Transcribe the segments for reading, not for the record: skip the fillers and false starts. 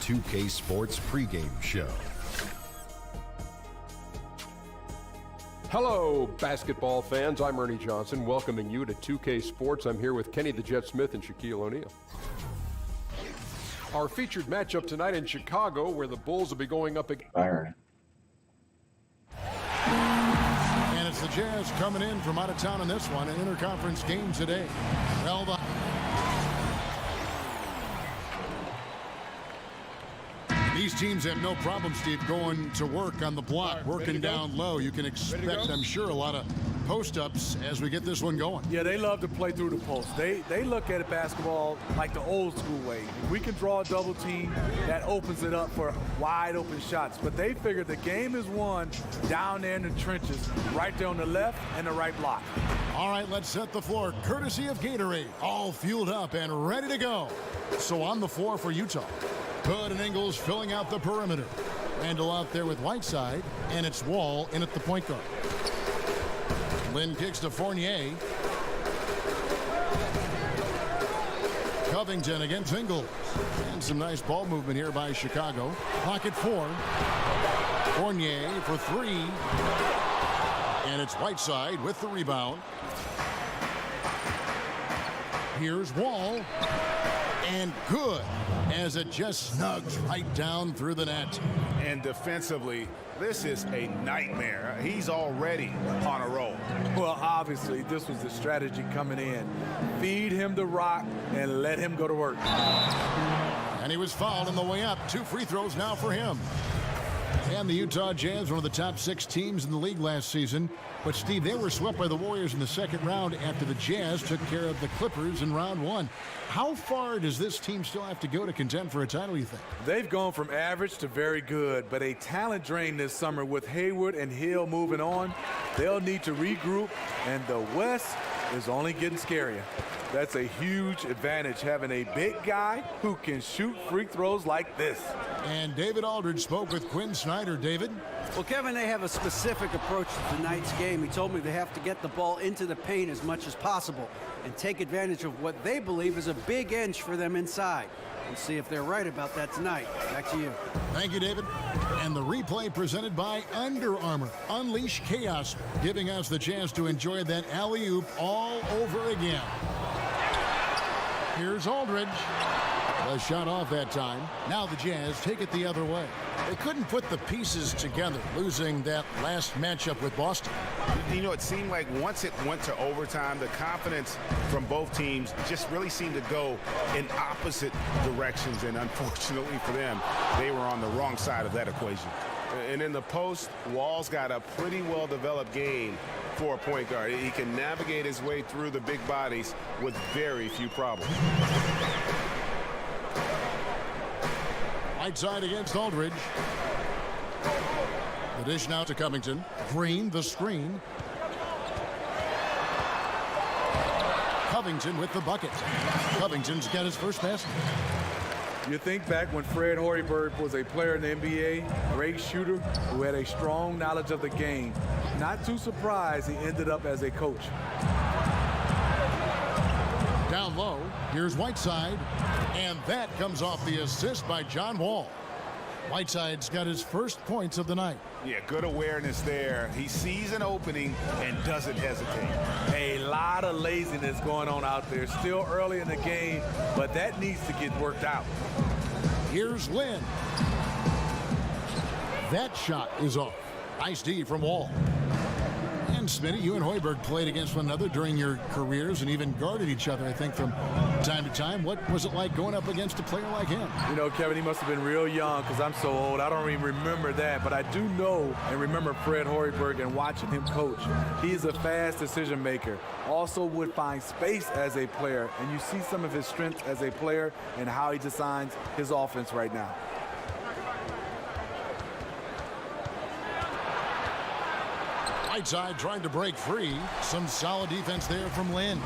2K Sports pregame show. Hello, basketball fans. I'm Ernie Johnson, welcoming you to 2K Sports. I'm here with Kenny the Jet Smith and Shaquille O'Neal. Our featured matchup tonight in Chicago, where the Bulls will be going up against... And it's the Jazz coming in from out of town in this one, an interconference game today. Well, these teams have no problem, Steve, going to work on the block, working down low. You can expect, I'm sure, a lot of post-ups as we get this one going. Yeah, they love to play through the post. They look at basketball like the old school way. If we can draw a double team, that opens it up for wide open shots. But they figured the game is won down there in the trenches, right there on the left and the right block. All right, let's set the floor, courtesy of Gatorade. All fueled up and ready to go. So on the floor for Utah. Hood and Ingles filling out the perimeter. Randall out there with Whiteside, and it's Wall in at the point guard. Lynn kicks to Fournier. Covington against Ingles. And some nice ball movement here by Chicago. Clock at 4. Fournier for 3. And it's Whiteside with the rebound. Here's Wall. And good, as it just snugs right down through the net. And defensively, this is a nightmare. He's already on a roll. Well, obviously, this was the strategy coming in. Feed him the rock and let him go to work. And he was fouled on the way up. 2 free throws now for him. And the Utah Jazz, one of the top 6 teams in the league last season. But, Steve, they were swept by the Warriors in the second round after the Jazz took care of the Clippers in round 1. How far does this team still have to go to contend for a title, you think? They've gone from average to very good, but a talent drain this summer with Hayward and Hill moving on. They'll need to regroup, and the West is only getting scarier. That's a huge advantage, having a big guy who can shoot free throws like this. And David Aldridge spoke with Quinn Snyder. David? Well, Kevin, they have a specific approach to tonight's game. He told me they have to get the ball into the paint as much as possible and take advantage of what they believe is a big edge for them inside. We'll see if they're right about that tonight. Back to you. Thank you, David. And the replay presented by Under Armour. Unleash chaos, giving us the chance to enjoy that alley-oop all over again. Here's Aldridge. The shot off that time. Now the Jazz take it the other way. They couldn't put the pieces together, losing that last matchup with Boston. You know, it seemed like once it went to overtime, the confidence from both teams just really seemed to go in opposite directions. And unfortunately for them, they were on the wrong side of that equation. And in the post, Wall's got a pretty well-developed game for a point guard. He can navigate his way through the big bodies with very few problems. Whiteside against Aldridge. The dish now to Covington. Green, the screen. Covington with the bucket. Covington's got his first basket. You think back when Fred Hoiberg was a player in the NBA, great shooter who had a strong knowledge of the game. Not too surprised he ended up as a coach. Down low, here's Whiteside, and that comes off the assist by John Wall. Whiteside's got his first points of the night. Yeah, good awareness there. He sees an opening and doesn't hesitate. A lot of laziness going on out there. Still early in the game, but that needs to get worked out. Here's Lynn. That shot is off. Nice D from Wall. And Smitty, you and Hoiberg played against one another during your careers and even guarded each other, I think, from time to time. What was it like going up against a player like him? You know, Kevin, he must have been real young because I'm so old. I don't even remember that. But I do know and remember Fred Hoiberg and watching him coach. He's a fast decision maker. Also would find space as a player. And you see some of his strengths as a player and how he designs his offense right now. Whiteside trying to break free. Some solid defense there from Lynn.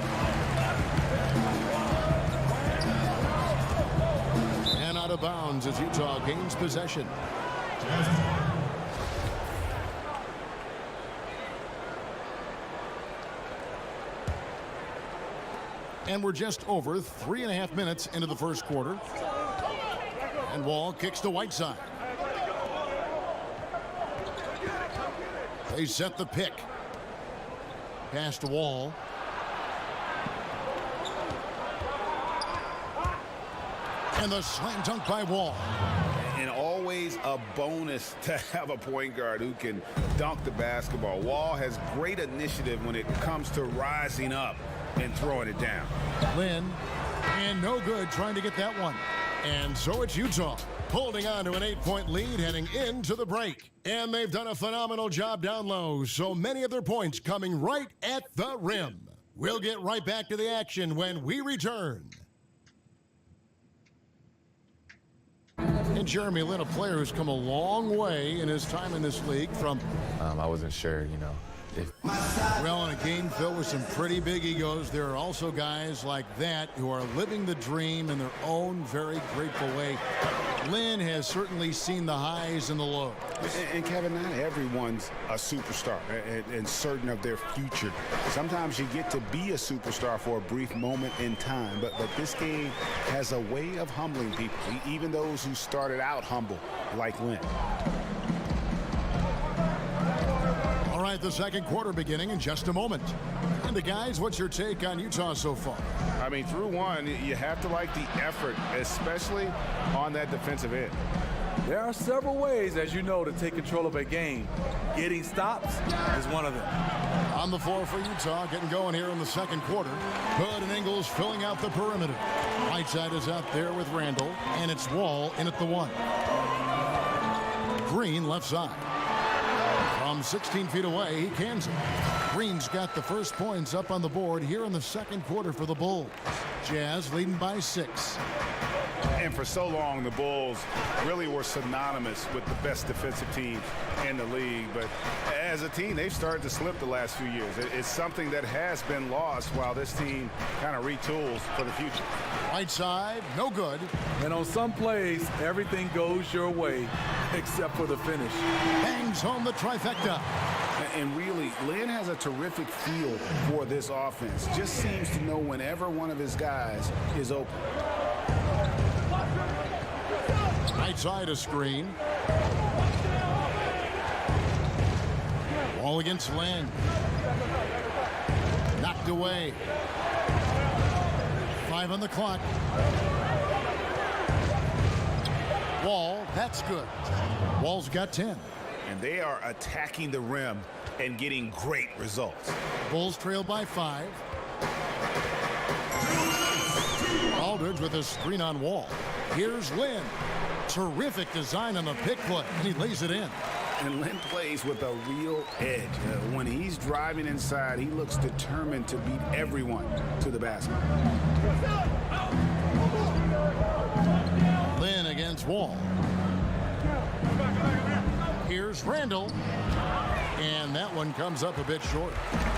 And out of bounds as Utah gains possession. And we're just over 3.5 minutes into the first quarter. And Wall kicks to Whiteside. They set the pick. Pass to Wall. And the slam dunk by Wall. And always a bonus to have a point guard who can dunk the basketball. Wall has great initiative when it comes to rising up and throwing it down. Lynn, and no good trying to get that one. And so it's Utah holding on to an 8-point lead heading into the break. And they've done a phenomenal job down low. So many of their points coming right at the rim. We'll get right back to the action when we return. And Jeremy Lin, a player who's come a long way in his time in this league from... I wasn't sure, Well, in a game filled with some pretty big egos, there are also guys like that who are living the dream in their own very grateful way. Lin has certainly seen the highs and the lows. And Kevin, not everyone's a superstar and certain of their future. Sometimes you get to be a superstar for a brief moment in time, but this game has a way of humbling people, even those who started out humble, like Lin. All right, the second quarter beginning in just a moment. And the guys, what's your take on Utah so far? I mean, through one, you have to like the effort, especially on that defensive end. There are several ways, as you know, to take control of a game. Getting stops is one of them. On the floor for Utah, getting going here in the second quarter. Hood and Ingles filling out the perimeter. Whiteside is out there with Randall, and it's Wall in at the one. Green left side. From 16 feet away, he cans it. Green's got the first points up on the board here in the second quarter for the Bulls. Jazz leading by 6. And for so long, the Bulls really were synonymous with the best defensive team in the league. But as a team, they've started to slip the last few years. It's something that has been lost while this team kind of retools for the future. Right side, no good. And on some plays, everything goes your way except for the finish. Bangs home the trifecta. And really, Lin has a terrific feel for this offense. Just seems to know whenever one of his guys is open. Right side a screen. Wall against Lin. Knocked away. 5 on the clock. Wall, that's good. Wall's got 10. And they are attacking the rim and getting great results. Bulls trail by 5. Aldridge with a screen on Wall. Here's Lin. Terrific design on the pick play. He lays it in. And Lin plays with a real edge. When he's driving inside, he looks determined to beat everyone to the basket. Lin against Wall. Here's Randall. And that one comes up a bit short.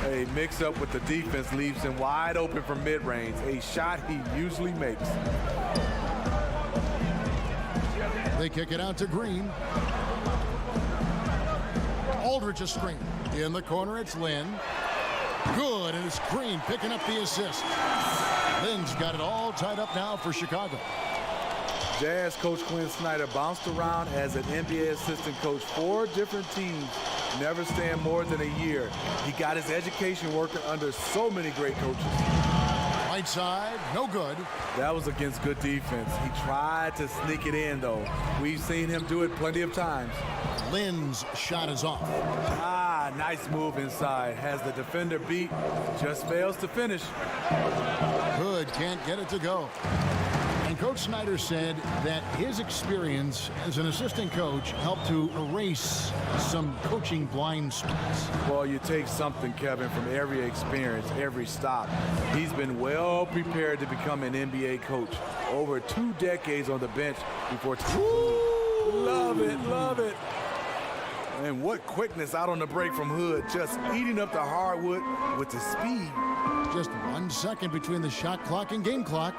A mix-up with the defense leaves him wide open from mid-range, a shot he usually makes. They kick it out to Green. Aldridge a screen. In the corner, it's Lin. Good, and it's Green picking up the assist. Lin's got it all tied up now for Chicago. Jazz coach Quinn Snyder bounced around as an NBA assistant coach 4 different teams, never staying more than a year. He got his education working under so many great coaches. Right side, no good. That was against good defense. He tried to sneak it in, though. We've seen him do it plenty of times. Lin's shot is off. Nice move inside. Has the defender beat, just fails to finish. Hood can't get it to go. And Coach Snyder said that his experience as an assistant coach helped to erase some coaching blind spots. Well, you take something, Kevin, from every experience, every stop. He's been well prepared to become an NBA coach. Over 2 decades on the bench before. Love it, love it. And what quickness out on the break from Hood, just eating up the hardwood with the speed. Just 1 second between the shot clock and game clock.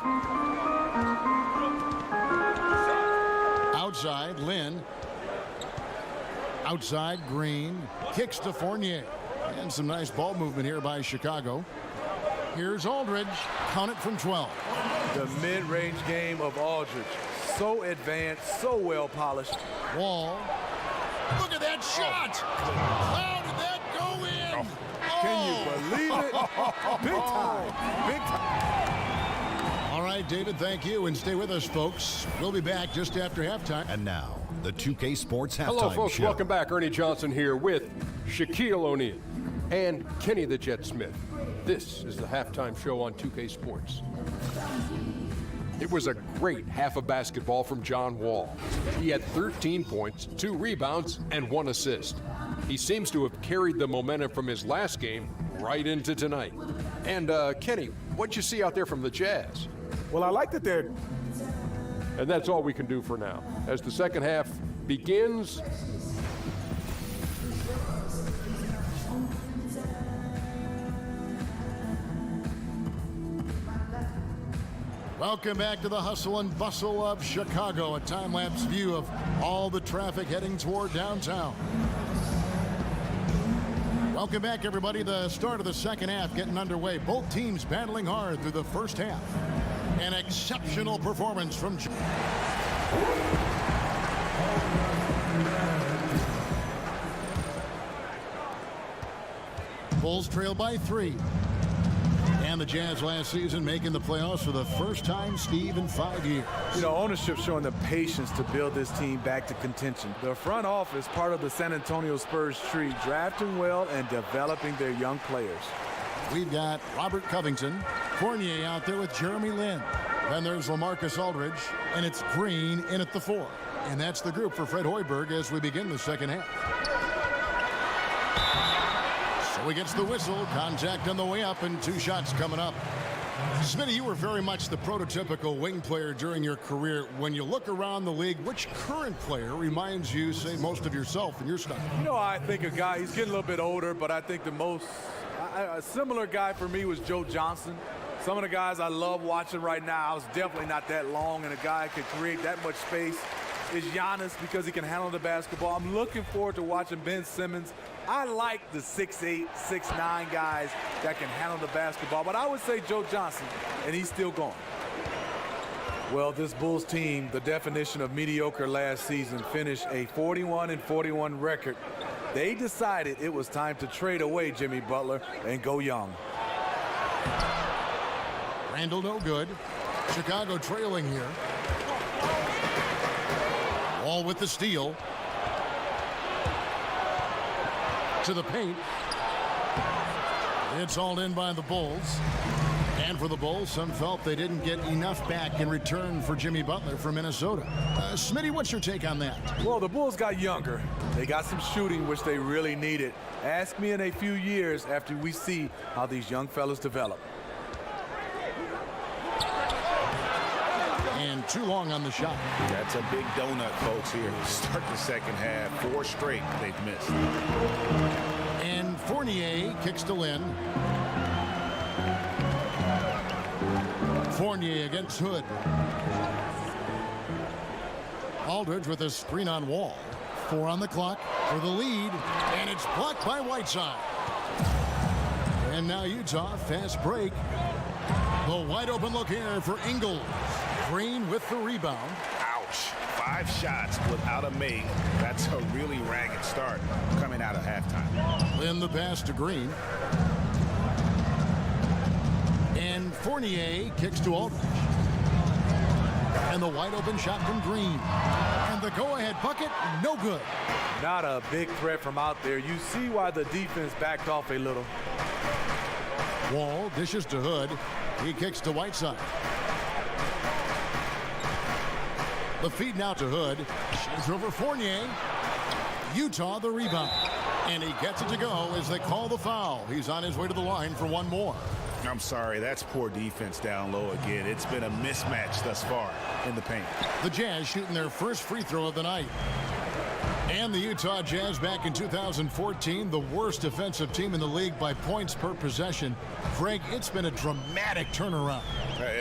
Outside, Lin. Outside, Green. Kicks to Fournier. And some nice ball movement here by Chicago. Here's Aldridge. Count it from 12. The mid-range game of Aldridge. So advanced, so well polished. Wall. Look at that shot! How did that go in? Can you believe it? Big time. Big time. All right, David, thank you. And stay with us, folks. We'll be back just after halftime. And now, the 2K Sports Halftime Hello, folks. Show. Welcome back. Ernie Johnson here with Shaquille O'Neal and Kenny the Jet Smith. This is the halftime show on 2K Sports. It was a great half of basketball from John Wall. He had 13 points, 2 rebounds, and 1 assist. He seems to have carried the momentum from his last game right into tonight. And Kenny, what'd you see out there from the Jazz? Well, I like that they're... And that's all we can do for now. As the second half begins, Welcome back to the hustle and bustle of Chicago, a time-lapse view of all the traffic heading toward downtown. Welcome back, everybody. The start of the second half getting underway. Both teams battling hard through the first half. An exceptional performance from... Bulls trail by 3. And the Jazz last season making the playoffs for the first time, Steve, in 5 years. You know, ownership showing the patience to build this team back to contention. The front office, part of the San Antonio Spurs tree, drafting well and developing their young players. We've got Robert Covington, Fournier out there with Jeremy Lin. Then there's LaMarcus Aldridge, and it's Green in at the 4. And that's the group for Fred Hoiberg as we begin the second half. So he gets the whistle, contact on the way up, and 2 shots coming up. Smitty, you were very much the prototypical wing player during your career. When you look around the league, which current player reminds you, say, most of yourself and your style? You know, I think a guy, he's getting a little bit older, but I think the most, a similar guy for me was Joe Johnson. Some of the guys I love watching right now, it's definitely not that long, and a guy could create that much space is Giannis because he can handle the basketball. I'm looking forward to watching Ben Simmons. I like the 6'8", 6'9" guys that can handle the basketball, but I would say Joe Johnson, and he's still going. Well, this Bulls team, the definition of mediocre last season, finished a 41-41 record. They decided it was time to trade away Jimmy Butler and go young. Randall no good. Chicago trailing here. Wall with the steal. To the paint. It's hauled in by the Bulls. And for the Bulls, some felt they didn't get enough back in return for Jimmy Butler from Minnesota. Smitty, what's your take on that? Well, the Bulls got younger. They got some shooting, which they really needed. Ask me in a few years after we see how these young fellas develop. And too long on the shot. That's a big donut, folks, here. Start the second half. 4 straight they've missed. And Fournier kicks to Lin. Fournier against Hood. Aldridge with a screen on Wall. 4 on the clock for the lead. And it's blocked by Whiteside. And now Utah, fast break. The wide open look here for Ingles. Green with the rebound. Ouch. 5 shots without a make. That's a really ragged start coming out of halftime. Lin the pass to Green. And Fournier kicks to Aldridge. And the wide open shot from Green. And the go-ahead bucket, no good. Not a big threat from out there. You see why the defense backed off a little. Wall dishes to Hood. He kicks to Whiteside. The feed now to Hood. Shades over Fournier. Utah the rebound. And he gets it to go as they call the foul. He's on his way to the line for one more. I'm sorry, that's poor defense down low again. It's been a mismatch thus far in the paint. The Jazz shooting their first free throw of the night. And the Utah Jazz back in 2014, the worst defensive team in the league by points per possession. Greg, it's been a dramatic turnaround.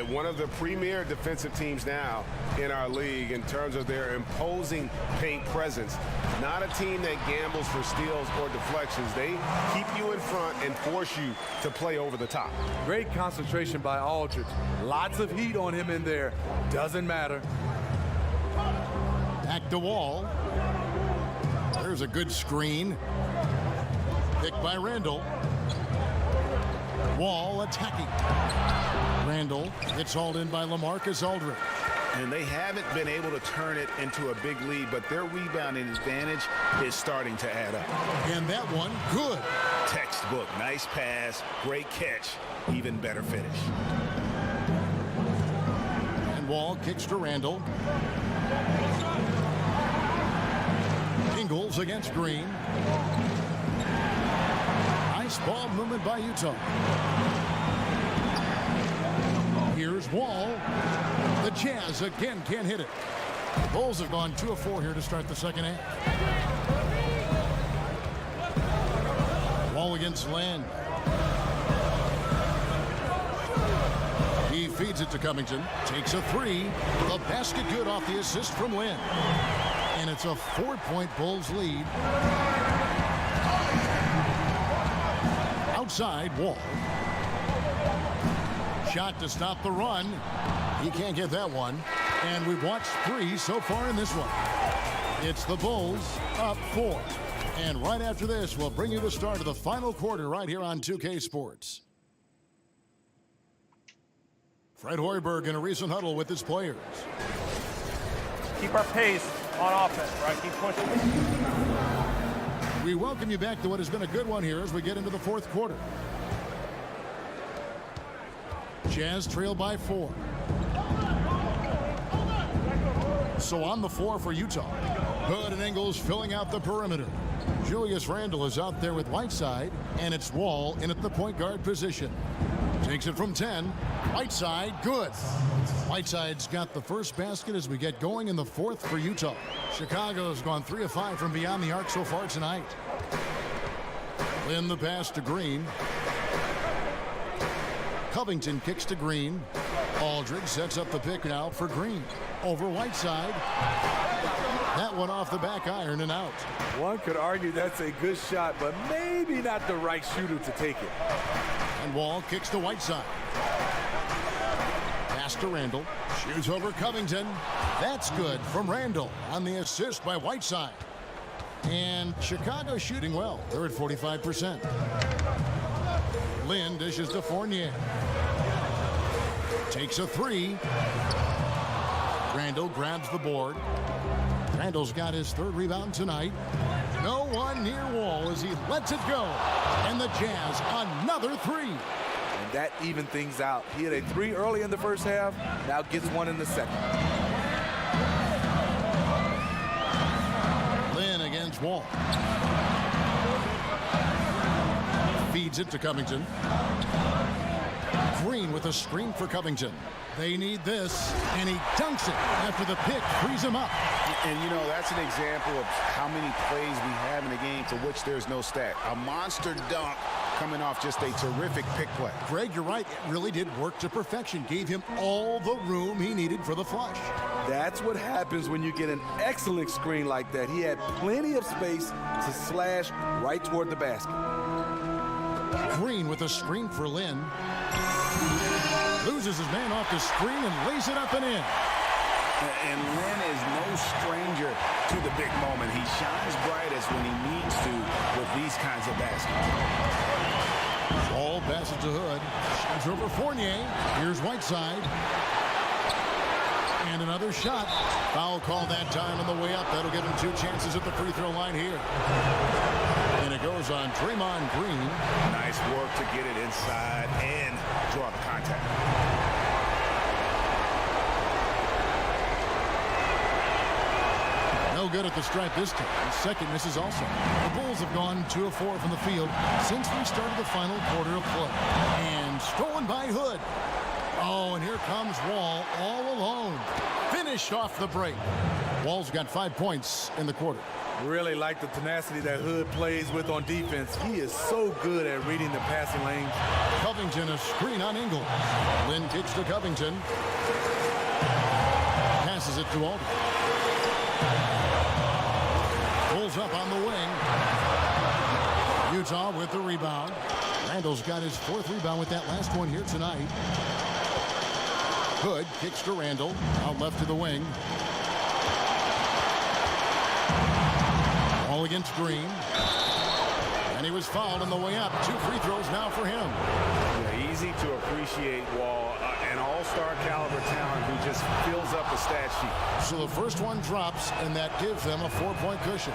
One of the premier defensive teams now in our league in terms of their imposing paint presence. Not a team that gambles for steals or deflections. They keep you in front and force you to play over the top. Great concentration by Aldridge. Lots of heat on him in there. Doesn't matter. Back to Wall. There's a good screen. Picked by Randall. Wall attacking. Randall gets hauled in by LaMarcus Aldridge. And they haven't been able to turn it into a big lead, but their rebounding advantage is starting to add up. And that one, good. Textbook, nice pass, great catch, even better finish. And Wall kicks to Randall. Ingles against Green. Nice ball movement by Utah. Here's Wall. The Jazz again can't hit it. The Bulls have gone 2 of 4 here to start the second half. Wall against Land. He feeds it to Covington. Takes a 3. The basket good off the assist from Lynn. And it's a 4-point Bulls lead. Outside, Wall. Shot to stop the run. He can't get that one. And we've watched 3 so far in this one. It's the Bulls up 4. And right after this, we'll bring you the start of the final quarter right here on 2K Sports. Fred Hoiberg in a recent huddle with his players. Keep our pace on offense, right? Keep pushing. We welcome you back to what has been a good one here as we get into the fourth quarter. Jazz trail by 4. So on the floor for Utah. Hood and Ingles filling out the perimeter. Julius Randle is out there with Whiteside, and it's Wall in at the point guard position. Takes it from 10. Whiteside, good. Whiteside's got the first basket as we get going in the fourth for Utah. Chicago's gone 3 of 5 from beyond the arc so far tonight. Lynn the pass to Green. Covington kicks to Green. Aldridge sets up the pick now for Green. Over Whiteside. That one off the back iron and out. One could argue that's a good shot, but maybe not the right shooter to take it. And Wall kicks to Whiteside. Pass to Randall. Shoots over Covington. That's good from Randall on the assist by Whiteside. And Chicago shooting well. They're at 45%. Lynn dishes to Fournier. Takes a 3. Randall grabs the board. Randall's got his 3rd rebound tonight. No one near Wall as he lets it go. And the Jazz another 3. And that evened things out. He had a 3 early in the first half, now gets 1 in the second. Lynn against Wall. Feeds it to Covington. Green with a screen for Covington. They need this, and he dunks it after the pick frees him up. And, you know, that's an example of how many plays we have in a game for which there's no stat. A monster dunk coming off just a terrific pick play. Greg, you're right. It really did work to perfection. Gave him all the room he needed for the flush. That's what happens when you get an excellent screen like that. He had plenty of space to slash right toward the basket. Green with a screen for Lynn. Loses his man off the screen and lays it up and in. And Lynn is no stranger to the big moment. He shines brightest when he needs to with these kinds of baskets. Ball passes to Hood. Shoots over Fournier. Here's Whiteside. And another shot. Foul call that time on the way up. That'll give him 2 chances at the free throw line here. And it goes on Draymond Green. Nice work to get it inside and draw the contact. No good at the stripe this time. The second misses also. The Bulls have gone 2 of 4 from the field since we started the final quarter of play. And stolen by Hood. Oh, and here comes Wall all alone. Finished off the break. Wall's got 5 points in the quarter. Really like the tenacity that Hood plays with on defense. He is so good at reading the passing lanes. Covington, a screen on Ingles. Lynn kicks to Covington. Passes it to Aldridge. Pulls up on the wing. Utah with the rebound. Randall's got his 4th rebound with that last one here tonight. Hood kicks to Randall. Out left to the wing. Wall against Green. And he was fouled on the way up. 2 free throws now for him. Yeah, easy to appreciate Wall, an all-star caliber talent who just fills up the stat sheet. So the first one drops, and that gives them a 4-point cushion.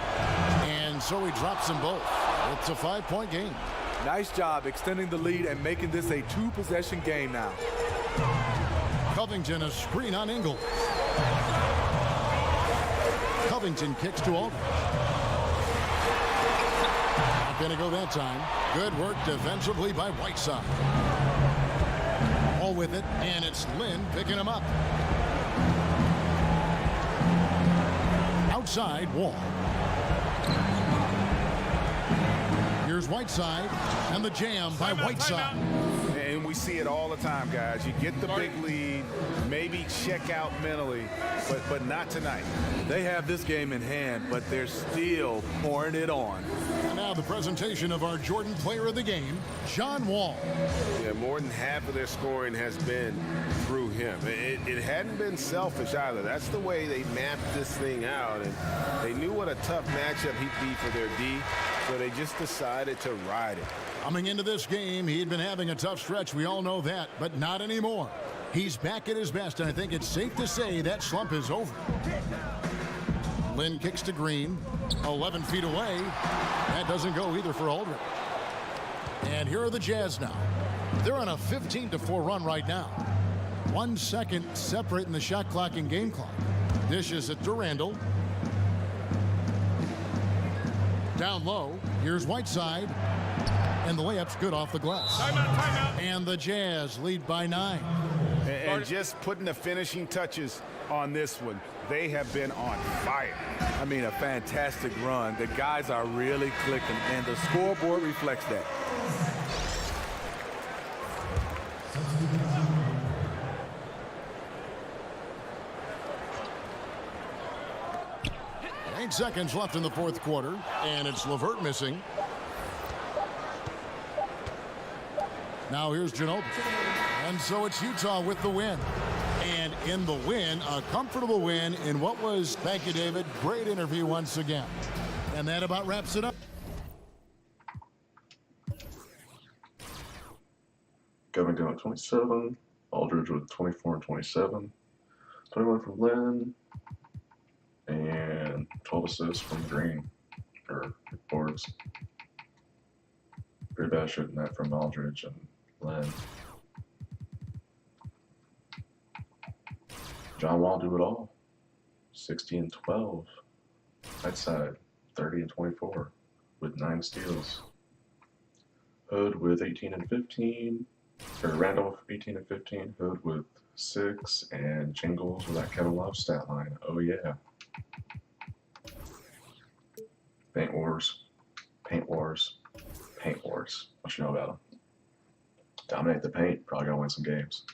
And so he drops them both. It's a 5-point game. Nice job extending the lead and making this a 2-possession game now. Covington, a screen on Ingle. Covington kicks to Aldridge. Not going to go that time. Good work defensively by Whiteside. All with it, and it's Lynn picking him up. Outside, Wall. Here's Whiteside, and the jam by Whiteside. And we see it all the time, guys. You get the big lead, maybe check out mentally, but not tonight. They have this game in hand, but they're still pouring it on. And now the presentation of our Jordan Player of the Game, John Wall. Yeah, more than half of their scoring has been through him. It hadn't been selfish either. That's the way they mapped this thing out, and they knew what a tough matchup he'd be for their D, so they just decided to ride it. Coming into this game, he'd been having a tough stretch. We all know that, but not anymore. He's back at his best, and I think it's safe to say that slump is over. Lynn kicks to Green, 11 feet away. That doesn't go either for Aldridge. And here are the Jazz now. They're on a 15-4 run right now. 1 second separating the shot clock and game clock. Dishes it to Randall. Down low, here's Whiteside. And the layup's good off the glass. Timeout. And the Jazz lead by 9. And just putting the finishing touches on this one, they have been on fire. I mean, a fantastic run. The guys are really clicking, and the scoreboard reflects that. Eight seconds left in the fourth quarter, and it's LeVert missing. Now here's Ginobili. And so it's Utah with the win. And in the win, a comfortable win in what was, thank you, David, great interview once again. And that about wraps it up. Covington with 27, Aldridge with 24 and 27, 21 from Lynn, and 12 assists from Green, or boards. Pretty bad shooting that from Aldridge and Lynn. John Wall do it all. 60 and 12. Whiteside 30 and 24 with 9 steals. Hood with 18 and 15. Or Randall with 18 and 15. Hood with 6. And Jingles with that Kevin Love stat line. Oh yeah. Paint Wars. Paint Wars. Paint Wars. What you know about them? Dominate the paint. Probably gonna win some games.